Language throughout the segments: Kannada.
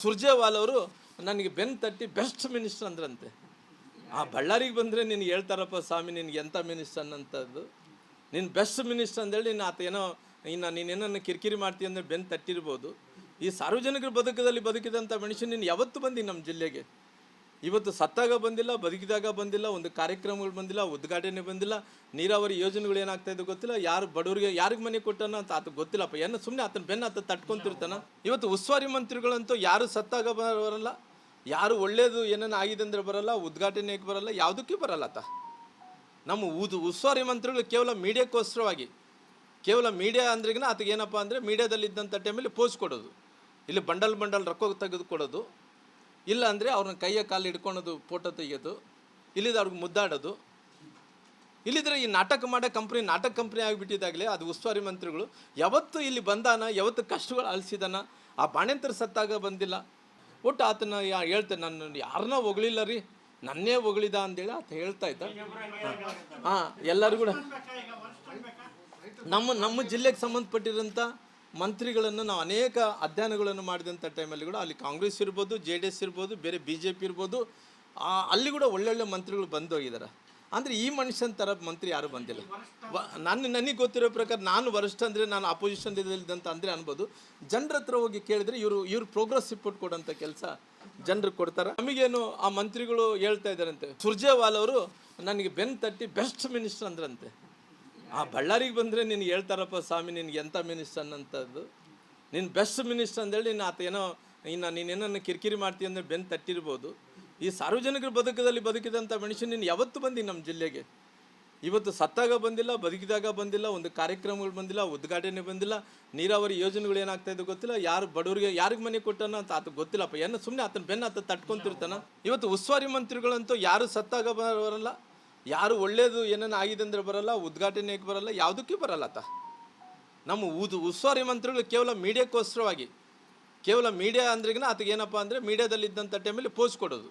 ಸುರ್ಜೇವಾಲ್ ಅವರು ನನಗೆ ಬೆನ್ನು ತಟ್ಟಿ ಬೆಸ್ಟ್ ಮಿನಿಸ್ಟರ್ ಅಂದ್ರಂತೆ. ಆ ಬಳ್ಳಾರಿಗೆ ಬಂದರೆ ನಿನಗೆ ಹೇಳ್ತಾರಪ್ಪ ಸ್ವಾಮಿ ನಿನಗೆ ಎಂಥ ಮಿನಿಸ್ಟರ್ ಅನ್ನಂಥದ್ದು, ನೀನು ಬೆಸ್ಟ್ ಮಿನಿಸ್ಟರ್ ಅಂದೇಳಿ ನೀನು ಆತ ಏನೋ ನೀನೇನನ್ನು ಕಿರಿಕಿರಿ ಮಾಡ್ತೀಯ ಅಂದರೆ ಬೆನ್ನು ತಟ್ಟಿರ್ಬೋದು. ಈ ಸಾರ್ವಜನಿಕರ ಬದುಕಿದಂಥ ಮನುಷ್ಯ ನೀನು ಯಾವತ್ತು ಬಂದಿ ನಮ್ಮ ಜಿಲ್ಲೆಗೆ? ಇವತ್ತು ಸತ್ತಾಗ ಬಂದಿಲ್ಲ, ಬದುಕಿದಾಗ ಬಂದಿಲ್ಲ, ಒಂದು ಕಾರ್ಯಕ್ರಮಗಳು ಬಂದಿಲ್ಲ, ಉದ್ಘಾಟನೆ ಬಂದಿಲ್ಲ, ನೀರಾವರಿ ಯೋಜನೆಗಳು ಏನಾಗ್ತಾಯಿದ್ದು ಗೊತ್ತಿಲ್ಲ, ಯಾರು ಬಡವರಿಗೆ ಯಾರಿಗೆ ಮನೆ ಕೊಟ್ಟನೋ ಅಂತ ಆತ ಗೊತ್ತಿಲ್ಲಪ್ಪ. ಏನು ಸುಮ್ಮನೆ ಆತನ ಬೆನ್ನು ಆತ ತಟ್ಕೊತಿರ್ತಾನ. ಇವತ್ತು ಉಸ್ತುವಾರಿ ಮಂತ್ರಿಗಳಂತೂ ಯಾರು ಸತ್ತಾಗ ಬರಲ್ಲ, ಯಾರು ಒಳ್ಳೇದು ಏನೇನು ಆಗಿದೆ ಅಂದರೆ ಬರಲ್ಲ, ಉದ್ಘಾಟನೆಗೆ ಬರಲ್ಲ, ಯಾವುದಕ್ಕೆ ಬರಲ್ಲ ಆತ. ನಮ್ಮ ಉಸ್ತುವಾರಿ ಮಂತ್ರಿಗಳು ಕೇವಲ ಮೀಡಿಯಾಕ್ಕೋಸ್ಕರವಾಗಿ, ಕೇವಲ ಮೀಡಿಯಾ ಅಂದ್ರಿಗಿನ ಆತಗೆ ಏನಪ್ಪ ಅಂದರೆ ಮೀಡಿಯಾದಲ್ಲಿದ್ದಂಥ ಟೈಮಲ್ಲಿ ಪೋಸ್ ಕೊಡೋದು, ಇಲ್ಲಿ ಬಂಡಲ್ ರೊಕ್ಕ ತೆಗೆದುಕೊಡೋದು, ಇಲ್ಲ ಅಂದರೆ ಅವ್ರನ್ನ ಕೈಯ ಕಾಲು ಹಿಡ್ಕೊಳೋದು, ಫೋಟೋ ತೆಗೆಯೋದು, ಇಲ್ಲಿದ್ದು ಅವ್ರಿಗೆ ಮುದ್ದಾಡೋದು. ಇಲ್ಲಿದ್ರೆ ಈ ನಾಟಕ ಕಂಪ್ನಿ ಆಗಿಬಿಟ್ಟಿದ್ದಾಗಲೇ ಅದು ಉಸ್ತುವಾರಿ ಮಂತ್ರಿಗಳು ಯಾವತ್ತು ಇಲ್ಲಿ ಬಂದಾನ, ಯಾವತ್ತು ಕಷ್ಟಗಳು ಅಳಿಸಿದಾನ. ಆ ಬಾಣೆಂತರ ಸತ್ತಾಗ ಬಂದಿಲ್ಲ. ಒಟ್ಟು ಆತನ ಹೇಳ್ತೇನೆ, ನಾನು ಯಾರನ್ನ ಹೊಗಳಿಲ್ಲ ರೀ, ನನ್ನೇ ಹೊಗಳಿದ ಅಂತೇಳಿ ಆತ ಹೇಳ್ತಾ ಇದ್ದ. ಎಲ್ಲರೂ ಕೂಡ ನಮ್ಮ ಜಿಲ್ಲೆಗೆ ಸಂಬಂಧಪಟ್ಟಿರೋಂಥ ಮಂತ್ರಿಗಳನ್ನು ನಾವು ಅನೇಕ ಅಧ್ಯಯನಗಳನ್ನು ಮಾಡಿದಂಥ ಟೈಮಲ್ಲಿ ಕೂಡ ಅಲ್ಲಿ ಕಾಂಗ್ರೆಸ್ ಇರ್ಬೋದು, JDS ಇರ್ಬೋದು, ಬೇರೆ BJP ಇರ್ಬೋದು, ಅಲ್ಲಿ ಕೂಡ ಒಳ್ಳೊಳ್ಳೆ ಮಂತ್ರಿಗಳು ಬಂದೋಗಿದ್ದಾರೆ. ಅಂದರೆ ಈ ಮನುಷ್ಯನ ಥರ ಮಂತ್ರಿ ಯಾರೂ ಬಂದಿಲ್ಲ. ನನಗೆ ಗೊತ್ತಿರೋ ಪ್ರಕಾರ ನಾನು ವರಿಷ್ಠ ಅಂದರೆ ನಾನು ಅಪೋಸಿಷನ್ ಇದ್ದಂತ ಅಂದರೆ ಅನ್ಬೋದು. ಜನರ ಹತ್ರ ಹೋಗಿ ಕೇಳಿದರೆ ಇವರು ಪ್ರೋಗ್ರೆಸ್ ರಿಪೋರ್ಟ್ ಕೊಡೋಂಥ ಕೆಲಸ ಜನರು ಕೊಡ್ತಾರೆ. ನಮಗೇನು ಆ ಮಂತ್ರಿಗಳು ಹೇಳ್ತಾ ಇದ್ದಾರಂತೆ, ಸುರ್ಜೇವಾಲ್ ಅವರು ನನಗೆ ಬೆನ್ನು ತಟ್ಟಿ ಬೆಸ್ಟ್ ಮಿನಿಸ್ಟರ್ ಅಂದ್ರಂತೆ. ಆ ಬಳ್ಳಾರಿಗೆ ಬಂದರೆ ನಿನಗೆ ಹೇಳ್ತಾರಪ್ಪ ಸ್ವಾಮಿ ನಿನಗೆ ಎಂಥ ಮಿನಿಸ್ಟರ್ ಅನ್ನಂಥದ್ದು, ನೀನು ಬೆಸ್ಟ್ ಮಿನಿಸ್ಟರ್ ಅಂದೇಳಿ ನೀನು ಆತ ಏನೋ ನೀನೇನನ್ನು ಕಿರಿಕಿರಿ ಮಾಡ್ತೀಯ ಅಂದರೆ ಬೆನ್ನು ತಟ್ಟಿರ್ಬೋದು. ಈ ಸಾರ್ವಜನಿಕರ ಬದುಕಿದಂಥ ಮನುಷ್ಯ ನೀನು ಯಾವತ್ತು ಬಂದಿ ನಮ್ಮ ಜಿಲ್ಲೆಗೆ? ಇವತ್ತು ಸತ್ತಾಗ ಬಂದಿಲ್ಲ, ಬದುಕಿದಾಗ ಬಂದಿಲ್ಲ, ಒಂದು ಕಾರ್ಯಕ್ರಮಗಳು ಬಂದಿಲ್ಲ, ಉದ್ಘಾಟನೆ ಬಂದಿಲ್ಲ, ನೀರಾವರಿ ಯೋಜನೆಗಳು ಏನಾಗ್ತಾಯಿದ್ದು ಗೊತ್ತಿಲ್ಲ, ಯಾರು ಬಡವರಿಗೆ ಯಾರಿಗೆ ಮನೆ ಕೊಟ್ಟನೋ ಅಂತ ಆತ ಗೊತ್ತಿಲ್ಲಪ್ಪ. ಏನು ಸುಮ್ಮನೆ ಆತನ ಬೆನ್ನು ಆತ ತಟ್ಕೊತಿರ್ತಾನ. ಇವತ್ತು ಉಸ್ತುವಾರಿ ಮಂತ್ರಿಗಳಂತೂ ಯಾರು ಸತ್ತಾಗ ಬರಲ್ಲ, ಯಾರು ಒಳ್ಳೇದು ಏನೇನು ಆಗಿದೆ ಅಂದರೆ ಬರಲ್ಲ, ಉದ್ಘಾಟನೆಗೆ ಬರಲ್ಲ, ಯಾವುದಕ್ಕೆ ಬರಲ್ಲ ಆತ. ನಮ್ಮ ಉಸ್ತುವಾರಿ ಮಂತ್ರಿಗಳು ಕೇವಲ ಮೀಡಿಯಾಕ್ಕೋಸ್ಕರವಾಗಿ, ಕೇವಲ ಮೀಡಿಯಾ ಅಂದ್ರಿಗಿನ ಆತಗೆ ಏನಪ್ಪ ಅಂದರೆ ಮೀಡಿಯಾದಲ್ಲಿದ್ದಂಥ ಟೈಮಲ್ಲಿ ಪೋಸ್ ಕೊಡೋದು,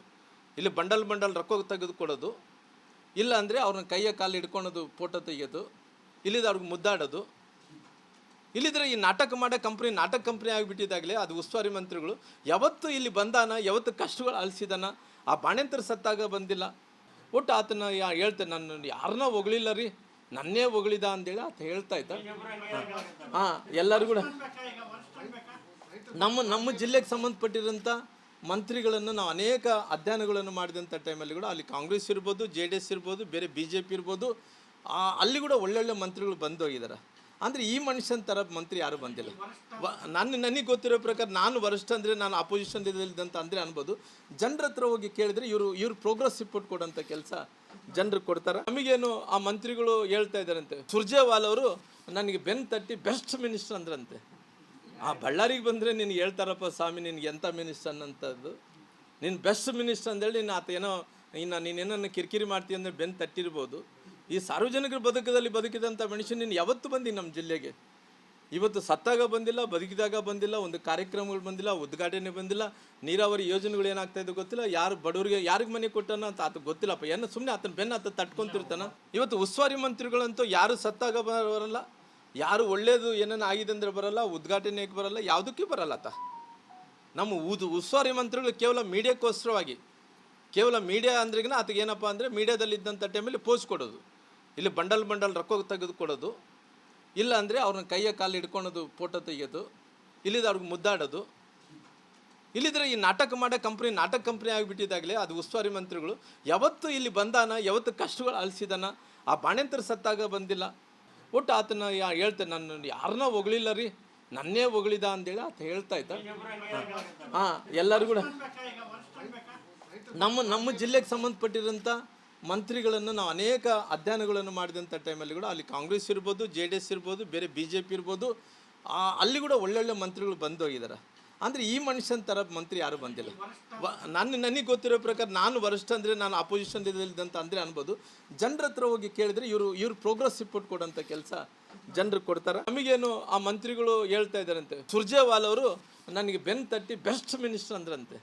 ಇಲ್ಲಿ ಬಂಡಲ್ ರೊಕ್ಕ ತೆಗೆದುಕೊಡೋದು, ಇಲ್ಲ ಅಂದರೆ ಅವ್ರನ್ನ ಕೈಯ ಕಾಲು ಹಿಡ್ಕೊಳೋದು, ಫೋಟೋ ತೆಗೆಯೋದು, ಇಲ್ಲಿದ್ದು ಅವ್ರಿಗೆ ಮುದ್ದಾಡೋದು. ಇಲ್ಲಿದ್ರೆ ಈ ನಾಟಕ ಕಂಪ್ನಿ ಆಗಿಬಿಟ್ಟಿದ್ದಾಗಲೇ ಅದು ಉಸ್ತುವಾರಿ ಮಂತ್ರಿಗಳು ಯಾವತ್ತು ಇಲ್ಲಿ ಬಂದಾನ, ಯಾವತ್ತು ಕಷ್ಟಗಳು ಅಳಿಸಿದಾನ. ಆ ಬಾಣೆಂತರ ಸತ್ತಾಗ ಬಂದಿಲ್ಲ. ಒಟ್ಟು ಆತನ ಹೇಳ್ತೇನೆ, ನಾನು ಯಾರನ್ನ ಹೊಗಳಿಲ್ಲ ರೀ, ನನ್ನೇ ಹೊಗಳಿದ ಅಂತೇಳಿ ಆತ ಹೇಳ್ತಾ ಇದ್ದ. ಎಲ್ಲರೂ ಕೂಡ ನಮ್ಮ ಜಿಲ್ಲೆಗೆ ಸಂಬಂಧಪಟ್ಟಿರೋಂಥ ಮಂತ್ರಿಗಳನ್ನು ನಾವು ಅನೇಕ ಅಧ್ಯಯನಗಳನ್ನು ಮಾಡಿದಂಥ ಟೈಮಲ್ಲಿ ಕೂಡ ಅಲ್ಲಿ ಕಾಂಗ್ರೆಸ್ ಇರ್ಬೋದು, JDS ಇರ್ಬೋದು, ಬೇರೆ BJP ಇರ್ಬೋದು, ಅಲ್ಲಿ ಕೂಡ ಒಳ್ಳೊಳ್ಳೆ ಮಂತ್ರಿಗಳು ಬಂದೋಗಿದ್ದಾರೆ. ಅಂದರೆ ಈ ಮನುಷ್ಯನ ಥರ ಮಂತ್ರಿ ಯಾರೂ ಬಂದಿಲ್ಲ. ನನಗೆ ಗೊತ್ತಿರೋ ಪ್ರಕಾರ ನಾನು ವರಿಷ್ಠ ಅಂದರೆ ನಾನು ಅಪೋಸಿಷನ್ ಇದ್ದಂತ ಅಂದರೆ ಅನ್ಬೋದು. ಜನರ ಹತ್ರ ಹೋಗಿ ಕೇಳಿದರೆ ಇವರು ಪ್ರೋಗ್ರೆಸ್ ರಿಪೋರ್ಟ್ ಕೊಡೋಂಥ ಕೆಲಸ ಜನರು ಕೊಡ್ತಾರೆ. ನಮಗೇನು ಆ ಮಂತ್ರಿಗಳು ಹೇಳ್ತಾ ಇದ್ದಾರಂತೆ, ಸುರ್ಜೇವಾಲ್ ಅವರು ನನಗೆ ಬೆನ್ನು ತಟ್ಟಿ ಬೆಸ್ಟ್ ಮಿನಿಸ್ಟರ್ ಅಂದ್ರಂತೆ. ಆ ಬಳ್ಳಾರಿಗೆ ಬಂದರೆ ನಿನಗೆ ಹೇಳ್ತಾರಪ್ಪ ಸ್ವಾಮಿ ನಿನಗೆ ಎಂಥ ಮಿನಿಸ್ಟರ್ ಅನ್ನಂಥದ್ದು, ನೀನು ಬೆಸ್ಟ್ ಮಿನಿಸ್ಟರ್ ಅಂದೇಳಿ ನೀನು ಆತ ಏನೋ ನೀನೇನನ್ನು ಕಿರಿಕಿರಿ ಮಾಡ್ತೀಯ ಅಂದರೆ ಬೆನ್ನು ತಟ್ಟಿರ್ಬೋದು. ಈ ಸಾರ್ವಜನಿಕರ ಬದುಕಿದಂಥ ಮನುಷ್ಯ ನೀನು ಯಾವತ್ತು ಬಂದಿ ನಮ್ಮ ಜಿಲ್ಲೆಗೆ? ಇವತ್ತು ಸತ್ತಾಗ ಬಂದಿಲ್ಲ, ಬದುಕಿದಾಗ ಬಂದಿಲ್ಲ, ಒಂದು ಕಾರ್ಯಕ್ರಮಗಳು ಬಂದಿಲ್ಲ, ಉದ್ಘಾಟನೆ ಬಂದಿಲ್ಲ, ನೀರಾವರಿ ಯೋಜನೆಗಳು ಏನಾಗ್ತಾಯಿದ್ದು ಗೊತ್ತಿಲ್ಲ, ಯಾರು ಬಡವರಿಗೆ ಯಾರಿಗೆ ಮನೆ ಕೊಟ್ಟನೋ ಅಂತ ಆತ ಗೊತ್ತಿಲ್ಲಪ್ಪ. ಏನು ಸುಮ್ಮನೆ ಆತನ ಬೆನ್ನು ಆತ ತಟ್ಕೊತಿರ್ತಾನ. ಇವತ್ತು ಉಸ್ತುವಾರಿ ಮಂತ್ರಿಗಳಂತೂ ಯಾರು ಸತ್ತಾಗ ಬರಲ್ಲ, ಯಾರು ಒಳ್ಳೇದು ಏನೇನು ಆಗಿದೆ ಅಂದರೆ ಬರಲ್ಲ, ಉದ್ಘಾಟನೆಗೆ ಬರಲ್ಲ, ಯಾವುದಕ್ಕೆ ಬರಲ್ಲ ಆತ. ನಮ್ಮ ಉಸ್ತುವಾರಿ ಮಂತ್ರಿಗಳು ಕೇವಲ ಮೀಡಿಯಾಕ್ಕೋಸ್ಕರವಾಗಿ, ಕೇವಲ ಮೀಡಿಯಾ ಅಂದ್ರಿಗಿನ ಆತಗೆ ಏನಪ್ಪ ಅಂದರೆ ಮೀಡಿಯಾದಲ್ಲಿದ್ದಂಥ ಟೈಮಲ್ಲಿ ಪೋಸ್ ಕೊಡೋದು, ಇಲ್ಲಿ ಬಂಡಲ್ ರೊಕ್ಕ ತೆಗೆದುಕೊಡೋದು, ಇಲ್ಲ ಅಂದರೆ ಅವ್ರನ್ನ ಕೈಯ ಕಾಲು ಹಿಡ್ಕೊಳೋದು, ಫೋಟೋ ತೆಗೆಯೋದು, ಇಲ್ಲಿದ್ದು ಅವ್ರಿಗೆ ಮುದ್ದಾಡೋದು. ಇಲ್ಲಿದ್ರೆ ಈ ನಾಟಕ ಕಂಪ್ನಿ ಆಗಿಬಿಟ್ಟಿದ್ದಾಗಲೇ ಅದು ಉಸ್ತುವಾರಿ ಮಂತ್ರಿಗಳು ಯಾವತ್ತು ಇಲ್ಲಿ ಬಂದಾನ, ಯಾವತ್ತು ಕಷ್ಟಗಳು ಅಳಿಸಿದಾನ. ಆ ಬಾಣೆಂತರ ಸತ್ತಾಗ ಬಂದಿಲ್ಲ. ಒಟ್ಟು ಆತನ ಹೇಳ್ತೇನೆ, ನಾನು ಯಾರನ್ನ ಹೊಗಳಿಲ್ಲ ರೀ, ನನ್ನೇ ಹೊಗಳಿದ ಅಂತೇಳಿ ಆತ ಹೇಳ್ತಾ ಇದ್ದ. ಎಲ್ಲರೂ ಕೂಡ ನಮ್ಮ ಜಿಲ್ಲೆಗೆ ಸಂಬಂಧಪಟ್ಟಿರೋಂಥ ಮಂತ್ರಿಗಳನ್ನು ನಾವು ಅನೇಕ ಅಧ್ಯಯನಗಳನ್ನು ಮಾಡಿದಂಥ ಟೈಮಲ್ಲಿ ಕೂಡ ಅಲ್ಲಿ ಕಾಂಗ್ರೆಸ್ ಇರ್ಬೋದು, JDS ಇರ್ಬೋದು, ಬೇರೆ BJP ಇರ್ಬೋದು, ಅಲ್ಲಿ ಕೂಡ ಒಳ್ಳೊಳ್ಳೆ ಮಂತ್ರಿಗಳು ಬಂದೋಗಿದ್ದಾರೆ. ಅಂದರೆ ಈ ಮನುಷ್ಯನ ಥರ ಮಂತ್ರಿ ಯಾರೂ ಬಂದಿಲ್ಲ. ನನಗೆ ಗೊತ್ತಿರೋ ಪ್ರಕಾರ ನಾನು ವರಿಷ್ಠ ಅಂದರೆ ನಾನು ಅಪೋಸಿಷನ್ ಇದ್ದಂತ ಅಂದರೆ ಅನ್ಬೋದು. ಜನರ ಹತ್ರ ಹೋಗಿ ಕೇಳಿದರೆ ಇವರು ಪ್ರೋಗ್ರೆಸ್ ರಿಪೋರ್ಟ್ ಕೊಡೋಂಥ ಕೆಲಸ ಜನರು ಕೊಡ್ತಾರೆ. ನಮಗೇನು ಆ ಮಂತ್ರಿಗಳು ಹೇಳ್ತಾ ಇದ್ದಾರಂತೆ, ಸುರ್ಜೇವಾಲ್ ಅವರು ನನಗೆ ಬೆನ್ನು ತಟ್ಟಿ ಬೆಸ್ಟ್ ಮಿನಿಸ್ಟರ್ ಅಂದ್ರಂತೆ.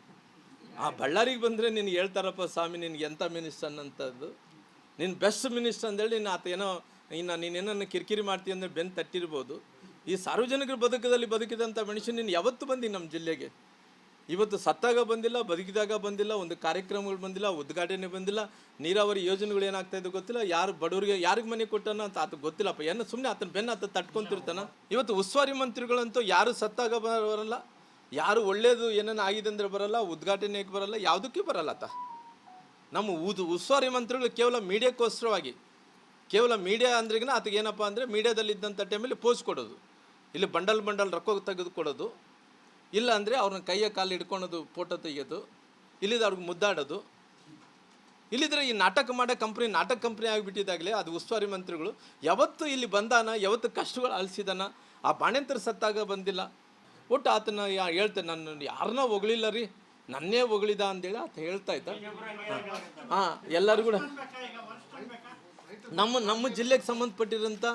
ಆ ಬಳ್ಳಾರಿಗೆ ಬಂದರೆ ನಿನಗೆ ಹೇಳ್ತಾರಪ್ಪ ಸ್ವಾಮಿ ನಿನಗೆ ಎಂಥ ಮಿನಿಸ್ಟರ್ ಅನ್ನಂಥದ್ದು, ನೀನು ಬೆಸ್ಟ್ ಮಿನಿಸ್ಟರ್ ಅಂದೇಳಿ ನೀನು ಆತ ಏನೋ ನೀನೇನನ್ನು ಕಿರಿಕಿರಿ ಮಾಡ್ತೀಯ ಅಂದರೆ ಬೆನ್ನು ತಟ್ಟಿರ್ಬೋದು. ಈ ಸಾರ್ವಜನಿಕರ ಬದುಕಿದಂಥ ಮನುಷ್ಯ ನೀನು ಯಾವತ್ತು ಬಂದಿ ನಮ್ಮ ಜಿಲ್ಲೆಗೆ? ಇವತ್ತು ಸತ್ತಾಗ ಬಂದಿಲ್ಲ, ಬದುಕಿದಾಗ ಬಂದಿಲ್ಲ, ಒಂದು ಕಾರ್ಯಕ್ರಮಗಳು ಬಂದಿಲ್ಲ, ಉದ್ಘಾಟನೆ ಬಂದಿಲ್ಲ, ನೀರಾವರಿ ಯೋಜನೆಗಳು ಏನಾಗ್ತಾ ಇದೆ ಗೊತ್ತಿಲ್ಲ, ಯಾರು ಬಡವರಿಗೆ ಯಾರಿಗೆ ಮನೆ ಕೊಟ್ಟನ ಅಂತ ಆತ ಗೊತ್ತಿಲ್ಲಪ್ಪ. ಏನು ಸುಮ್ಮನೆ ಆತನ ಬೆನ್ನ ಆತ ತಟ್ಕೊಂತಿರ್ತಾನ. ಇವತ್ತು ಉಸ್ತುವಾರಿ ಮಂತ್ರಿಗಳಂತೂ ಯಾರು ಸತ್ತಾಗ ಬರಲ್ಲ, ಯಾರು ಒಳ್ಳೇದು ಏನೇನು ಆಗಿದೆ ಅಂದರೆ ಬರಲ್ಲ, ಉದ್ಘಾಟನೆಗೆ ಬರಲ್ಲ, ಯಾವುದಕ್ಕೆ ಬರಲ್ಲ ಆತ. ನಮ್ಮ ಉಸ್ತುವಾರಿ ಮಂತ್ರಿಗಳು ಕೇವಲ ಮೀಡಿಯಾಕ್ಕೋಸ್ಕರವಾಗಿ, ಕೇವಲ ಮೀಡಿಯಾ ಅಂದ್ರಿಗಿನ ಆತಗೆ ಏನಪ್ಪ ಅಂದರೆ ಮೀಡಿಯಾದಲ್ಲಿದ್ದಂಥ ಟೈಮಲ್ಲಿ ಪೋಸ್ಟ್ ಕೊಡೋದು, ಇಲ್ಲಿ ಬಂಡಲ್ ರೊಕ್ಕ ತೆಗೆದುಕೊಡೋದು, ಇಲ್ಲ ಅಂದರೆ ಅವ್ರನ್ನ ಕೈಯ ಕಾಲು ಹಿಡ್ಕೊಳೋದು, ಫೋಟೋ ತೆಗೆಯೋದು, ಇಲ್ಲಿದ್ದು ಅವ್ರಿಗೆ ಮುದ್ದಾಡೋದು. ಇಲ್ಲಿದ್ರೆ ಈ ನಾಟಕ ಕಂಪ್ನಿ ಆಗಿಬಿಟ್ಟಿದ್ದಾಗಲೇ ಅದು ಉಸ್ತುವಾರಿ ಮಂತ್ರಿಗಳು ಯಾವತ್ತು ಇಲ್ಲಿ ಬಂದಾನ, ಯಾವತ್ತು ಕಷ್ಟಗಳು ಅಳಿಸಿದಾನ. ಆ ಬಾಣೆಂತರ ಸತ್ತಾಗ ಬಂದಿಲ್ಲ. ಒಟ್ಟು ಆತನ ಹೇಳ್ತೇನೆ, ನಾನು ಯಾರನ್ನ ಹೊಗಳಿಲ್ಲ ರೀ, ನನ್ನೇ ಹೊಗಳಿದ ಅಂತೇಳಿ ಆತ ಹೇಳ್ತಾ ಇದ್ದ. ಹಾಂ, ಎಲ್ಲರೂ ಕೂಡ ನಮ್ಮ ಜಿಲ್ಲೆಗೆ ಸಂಬಂಧಪಟ್ಟಿರೋಂಥ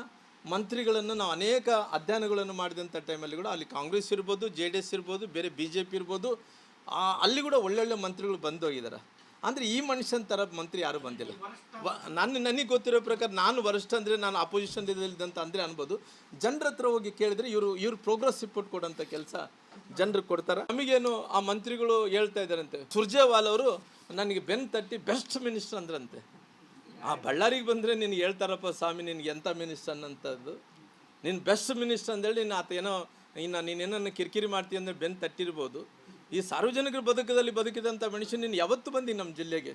ಮಂತ್ರಿಗಳನ್ನು ನಾವು ಅನೇಕ ಅಧ್ಯಯನಗಳನ್ನು ಮಾಡಿದಂಥ ಟೈಮಲ್ಲಿ ಕೂಡ ಅಲ್ಲಿ ಕಾಂಗ್ರೆಸ್ ಇರ್ಬೋದು, JDS ಇರ್ಬೋದು, ಬೇರೆ BJP ಇರ್ಬೋದು, ಅಲ್ಲಿ ಕೂಡ ಒಳ್ಳೊಳ್ಳೆ ಮಂತ್ರಿಗಳು ಬಂದೋಗಿದ್ದಾರೆ. ಅಂದರೆ ಈ ಮನುಷ್ಯನ ಥರ ಮಂತ್ರಿ ಯಾರೂ ಬಂದಿಲ್ಲ. ನನಗೆ ಗೊತ್ತಿರೋ ಪ್ರಕಾರ ನಾನು ವರಿಷ್ಠ ಅಂದರೆ ನಾನು ಅಪೋಸಿಷನ್ ಇದ್ದಂತ ಅಂದರೆ ಅನ್ಬೋದು. ಜನರ ಹತ್ರ ಹೋಗಿ ಕೇಳಿದರೆ ಇವರು ಪ್ರೋಗ್ರೆಸ್ ರಿಪೋರ್ಟ್ ಕೊಡೋಂಥ ಕೆಲಸ ಜನರು ಕೊಡ್ತಾರೆ. ನಮಗೇನು ಆ ಮಂತ್ರಿಗಳು ಹೇಳ್ತಾ ಇದ್ದಾರಂತೆ, ಸುರ್ಜೇವಾಲ್ ಅವರು ನನಗೆ ಬೆನ್ನು ತಟ್ಟಿ ಬೆಸ್ಟ್ ಮಿನಿಸ್ಟರ್ ಅಂದ್ರಂತೆ. ಆ ಬಳ್ಳಾರಿಗೆ ಬಂದರೆ ನಿನಗೆ ಹೇಳ್ತಾರಪ್ಪ ಸ್ವಾಮಿ, ನಿನಗೆ ಎಂಥ ಮಿನಿಸ್ಟರ್ ಅನ್ನೋಂಥದ್ದು, ನೀನು ಬೆಸ್ಟ್ ಮಿನಿಸ್ಟರ್ ಅಂದೇಳಿ ನೀನು ಆತ ಏನೋ ನೀನೇನನ್ನು ಕಿರಿಕಿರಿ ಮಾಡ್ತೀಯ ಅಂದರೆ ಬೆನ್ನು ತಟ್ಟಿರ್ಬೋದು. ಈ ಸಾರ್ವಜನಿಕರ ಬದುಕಿದಂಥ ಮನುಷ್ಯನು ನೀನು ಯಾವತ್ತು ಬಂದಿ ನಮ್ಮ ಜಿಲ್ಲೆಗೆ?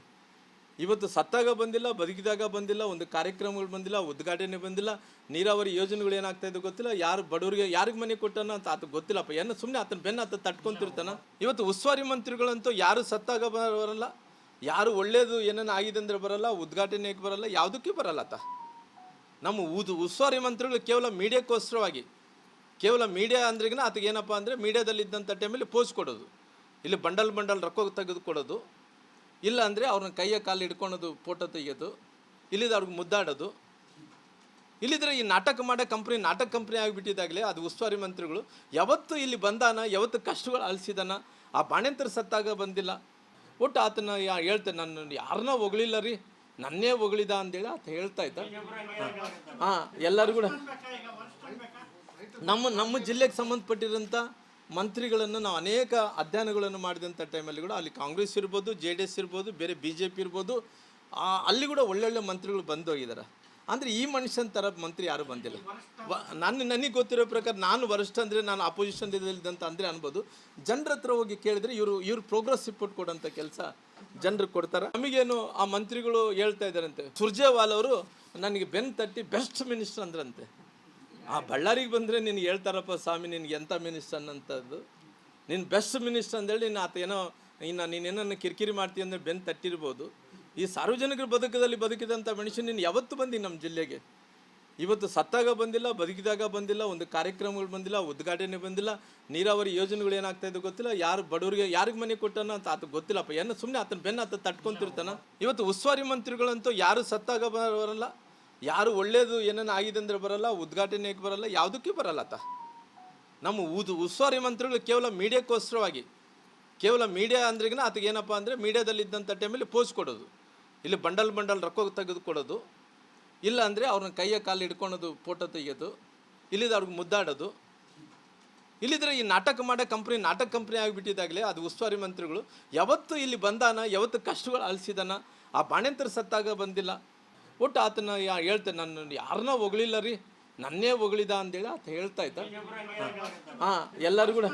ಇವತ್ತು ಸತ್ತಾಗ ಬಂದಿಲ್ಲ, ಬದುಕಿದಾಗ ಬಂದಿಲ್ಲ, ಒಂದು ಕಾರ್ಯಕ್ರಮಗಳು ಬಂದಿಲ್ಲ, ಉದ್ಘಾಟನೆ ಬಂದಿಲ್ಲ, ನೀರಾವರಿ ಯೋಜನೆಗಳು ಏನಾಗ್ತಾ ಇದೆ ಗೊತ್ತಿಲ್ಲ, ಯಾರು ಬಡವರಿಗೆ ಯಾರಿಗೆ ಮನೆ ಕೊಟ್ಟನ ಅಂತ ಆತ ಗೊತ್ತಿಲ್ಲಪ್ಪ. ಏನು ಸುಮ್ಮನೆ ಆತನ ಬೆನ್ನ ಆತ ತಟ್ಕೊಂತಿರ್ತಾನ. ಇವತ್ತು ಉಸ್ತುವಾರಿ ಮಂತ್ರಿಗಳಂತೂ ಯಾರು ಸತ್ತಾಗ ಬರಲ್ಲ, ಯಾರು ಒಳ್ಳೇದು ಏನೇನು ಆಗಿದೆ ಅಂದರೆ ಬರಲ್ಲ, ಉದ್ಘಾಟನೆಗೆ ಬರಲ್ಲ, ಯಾವುದಕ್ಕೆ ಬರಲ್ಲ ಆತ. ನಮ್ಮ ಉಸ್ತುವಾರಿ ಮಂತ್ರಿಗಳು ಕೇವಲ ಮೀಡಿಯಾಕ್ಕೋಸ್ಕರವಾಗಿ, ಕೇವಲ ಮೀಡಿಯಾ ಅಂದ್ರಿಗಿನ ಆತಗೆ ಏನಪ್ಪ ಅಂದರೆ ಮೀಡಿಯಾದಲ್ಲಿದ್ದಂಥ ಟೈಮಲ್ಲಿ ಪೋಸ್ಟ್ ಕೊಡೋದು, ಇಲ್ಲಿ ಬಂಡಲ್ ರೊಕ್ಕ ತೆಗೆದುಕೊಡೋದು, ಇಲ್ಲ ಅಂದರೆ ಅವ್ರನ್ನ ಕೈಯ ಕಾಲು ಹಿಡ್ಕೊಳೋದು, ಫೋಟೋ ತೆಗೆಯೋದು, ಇಲ್ಲಿದ್ದು ಅವ್ರಿಗೆ ಮುದ್ದಾಡೋದು. ಇಲ್ಲಿದ್ರೆ ಈ ನಾಟಕ ಕಂಪ್ನಿ ಆಗಿಬಿಟ್ಟಿದ್ದಾಗಲೇ ಅದು ಉಸ್ತುವಾರಿ ಮಂತ್ರಿಗಳು ಯಾವತ್ತು ಇಲ್ಲಿ ಬಂದಾನ, ಯಾವತ್ತು ಕಷ್ಟಗಳು ಅಳಿಸಿದಾನ. ಆ ಬಾಣೆಂತರ ಸತ್ತಾಗ ಬಂದಿಲ್ಲ. ಒಟ್ಟು ಆತನ ಹೇಳ್ತೇನೆ, ನಾನು ಯಾರನ್ನ ಹೊಗಳಿಲ್ಲ ರೀ, ನನ್ನೇ ಹೊಗಳಿದ ಅಂತೇಳಿ ಆತ ಹೇಳ್ತಾ ಇದ್ದ. ಹಾಂ, ಎಲ್ಲರೂ ಕೂಡ ನಮ್ಮ ಜಿಲ್ಲೆಗೆ ಸಂಬಂಧಪಟ್ಟಿರೋಂಥ ಮಂತ್ರಿಗಳನ್ನು ನಾವು ಅನೇಕ ಅಧ್ಯಯನಗಳನ್ನು ಮಾಡಿದಂಥ ಟೈಮಲ್ಲಿ ಕೂಡ ಅಲ್ಲಿ ಕಾಂಗ್ರೆಸ್ ಇರ್ಬೋದು, JDS ಇರ್ಬೋದು, ಬೇರೆ BJP ಇರ್ಬೋದು, ಅಲ್ಲಿ ಕೂಡ ಒಳ್ಳೊಳ್ಳೆ ಮಂತ್ರಿಗಳು ಬಂದೋಗಿದ್ದಾರೆ. ಅಂದರೆ ಈ ಮನುಷ್ಯನ ಥರ ಮಂತ್ರಿ ಯಾರೂ ಬಂದಿಲ್ಲ. ನನಗೆ ಗೊತ್ತಿರೋ ಪ್ರಕಾರ ನಾನು ವರಿಷ್ಠ ಅಂದರೆ ನಾನು ಅಪೋಸಿಷನ್ ಇದ್ದಂತ ಅಂದರೆ ಅನ್ಬೋದು. ಜನರ ಹತ್ರ ಹೋಗಿ ಕೇಳಿದರೆ ಇವರು ಪ್ರೋಗ್ರೆಸ್ ರಿಪೋರ್ಟ್ ಕೊಡೋಂಥ ಕೆಲಸ ಜನರು ಕೊಡ್ತಾರೆ. ನಮಗೇನು ಆ ಮಂತ್ರಿಗಳು ಹೇಳ್ತಾ ಇದ್ದಾರಂತೆ, ಸುರ್ಜೇವಾಲ್ ಅವರು ನನಗೆ ಬೆನ್ನು ತಟ್ಟಿ ಬೆಸ್ಟ್ ಮಿನಿಸ್ಟರ್ ಅಂದ್ರಂತೆ. ಆ ಬಳ್ಳಾರಿಗೆ ಬಂದರೆ ನಿನಗೆ ಹೇಳ್ತಾರಪ್ಪ ಸ್ವಾಮಿ, ನಿನಗೆ ಎಂಥ ಮಿನಿಸ್ಟರ್ ಅನ್ನೋಂಥದ್ದು, ನೀನು ಬೆಸ್ಟ್ ಮಿನಿಸ್ಟರ್ ಅಂದೇಳಿ ನೀನು ಆತ ಏನೋ ನೀನೇನನ್ನು ಕಿರಿಕಿರಿ ಮಾಡ್ತೀಯ ಅಂದರೆ ಬೆನ್ನು ತಟ್ಟಿರ್ಬೋದು. ಈ ಸಾರ್ವಜನಿಕರ ಬದುಕಿದಂಥ ಮನುಷ್ಯನು ನೀನು ಯಾವತ್ತು ಬಂದಿ ನಮ್ಮ ಜಿಲ್ಲೆಗೆ? ಇವತ್ತು ಸತ್ತಾಗ ಬಂದಿಲ್ಲ, ಬದುಕಿದಾಗ ಬಂದಿಲ್ಲ, ಒಂದು ಕಾರ್ಯಕ್ರಮಗಳು ಬಂದಿಲ್ಲ, ಉದ್ಘಾಟನೆ ಬಂದಿಲ್ಲ, ನೀರಾವರಿ ಯೋಜನೆಗಳು ಏನಾಗ್ತಾ ಇದೆ ಗೊತ್ತಿಲ್ಲ, ಯಾರು ಬಡವರಿಗೆ ಯಾರಿಗೆ ಮನೆ ಕೊಟ್ಟನ ಅಂತ ಆತ ಗೊತ್ತಿಲ್ಲಪ್ಪ. ಏನು ಸುಮ್ಮನೆ ಆತನ ಬೆನ್ನ ಆತ ತಟ್ಕೊಂತಿರ್ತಾನ. ಇವತ್ತು ಉಸ್ತುವಾರಿ ಮಂತ್ರಿಗಳಂತೂ ಯಾರು ಸತ್ತಾಗ ಬರಲ್ಲ, ಯಾರು ಒಳ್ಳೇದು ಏನೇನು ಆಗಿದೆ ಅಂದರೆ ಬರಲ್ಲ, ಉದ್ಘಾಟನೆಗೆ ಬರಲ್ಲ, ಯಾವುದಕ್ಕೆ ಬರಲ್ಲ ಆತ. ನಮ್ಮ ಉಸ್ತುವಾರಿ ಮಂತ್ರಿಗಳು ಕೇವಲ ಮೀಡಿಯಾಕ್ಕೋಸ್ಕರವಾಗಿ, ಕೇವಲ ಮೀಡಿಯಾ ಅಂದ್ರಿಗಿನ ಆತಗೆ ಏನಪ್ಪ ಅಂದರೆ ಮೀಡಿಯಾದಲ್ಲಿದ್ದಂಥ ಟೈಮಲ್ಲಿ ಪೋಸ್ಟ್ ಕೊಡೋದು, ಇಲ್ಲಿ ಬಂಡಲ್ ರೊಕ್ಕ ತೆಗೆದುಕೊಡೋದು, ಇಲ್ಲ ಅಂದರೆ ಅವ್ರನ್ನ ಕೈಯ ಕಾಲು ಹಿಡ್ಕೊಳೋದು, ಫೋಟೋ ತೆಗೆಯೋದು, ಇಲ್ಲಿದ್ದು ಅವ್ರಿಗೆ ಮುದ್ದಾಡೋದು. ಇಲ್ಲಿದ್ರೆ ಈ ನಾಟಕ ಕಂಪ್ನಿ ಆಗಿಬಿಟ್ಟಿದ್ದಾಗಲೇ ಅದು ಉಸ್ತುವಾರಿ ಮಂತ್ರಿಗಳು ಯಾವತ್ತು ಇಲ್ಲಿ ಬಂದಾನ, ಯಾವತ್ತು ಕಷ್ಟಗಳು ಅಳಿಸಿದಾನ. ಆ ಬಾಣೆಂತರ ಸತ್ತಾಗ ಬಂದಿಲ್ಲ. ಒಟ್ಟು ಆತನ ಹೇಳ್ತೇನೆ, ನಾನು ಯಾರನ್ನ ಹೊಗಳಿಲ್ಲ ರೀ, ನನ್ನೇ ಹೊಗಳಿದ ಅಂತೇಳಿ ಆತ ಹೇಳ್ತಾ ಇದ್ದ. ಹಾಂ, ಎಲ್ಲರೂ ಕೂಡ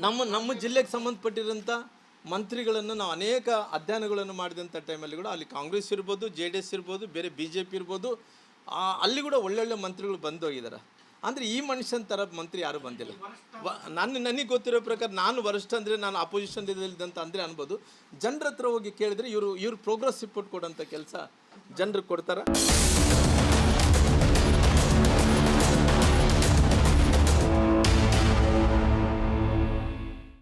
ನಮ್ಮ ಜಿಲ್ಲೆಗೆ ಸಂಬಂಧಪಟ್ಟಿರೋಂಥ ಮಂತ್ರಿಗಳನ್ನು ನಾವು ಅನೇಕ ಅಧ್ಯಯನಗಳನ್ನು ಮಾಡಿದಂಥ ಟೈಮಲ್ಲಿ ಕೂಡ ಅಲ್ಲಿ ಕಾಂಗ್ರೆಸ್ ಇರ್ಬೋದು, JDS ಇರ್ಬೋದು, ಬೇರೆ BJP ಇರ್ಬೋದು, ಅಲ್ಲಿ ಕೂಡ ಒಳ್ಳೊಳ್ಳೆ ಮಂತ್ರಿಗಳು ಬಂದೋಗಿದ್ದಾರೆ. ಅಂದರೆ ಈ ಮನುಷ್ಯನ ಥರ ಮಂತ್ರಿ ಯಾರೂ ಬಂದಿಲ್ಲ. ನನಗೆ ಗೊತ್ತಿರೋ ಪ್ರಕಾರ ನಾನು ವರಿಷ್ಠ ಅಂದರೆ ನಾನು ಅಪೋಸಿಷನ್ ಇದ್ದಂತ ಅಂದರೆ ಅನ್ಬೋದು. ಜನರ ಹತ್ರ ಹೋಗಿ ಕೇಳಿದರೆ ಇವರು ಪ್ರೋಗ್ರೆಸ್ ರಿಪೋರ್ಟ್ ಕೊಡೋಂಥ ಕೆಲಸ ಜನರು ಕೊಡ್ತಾರೆ.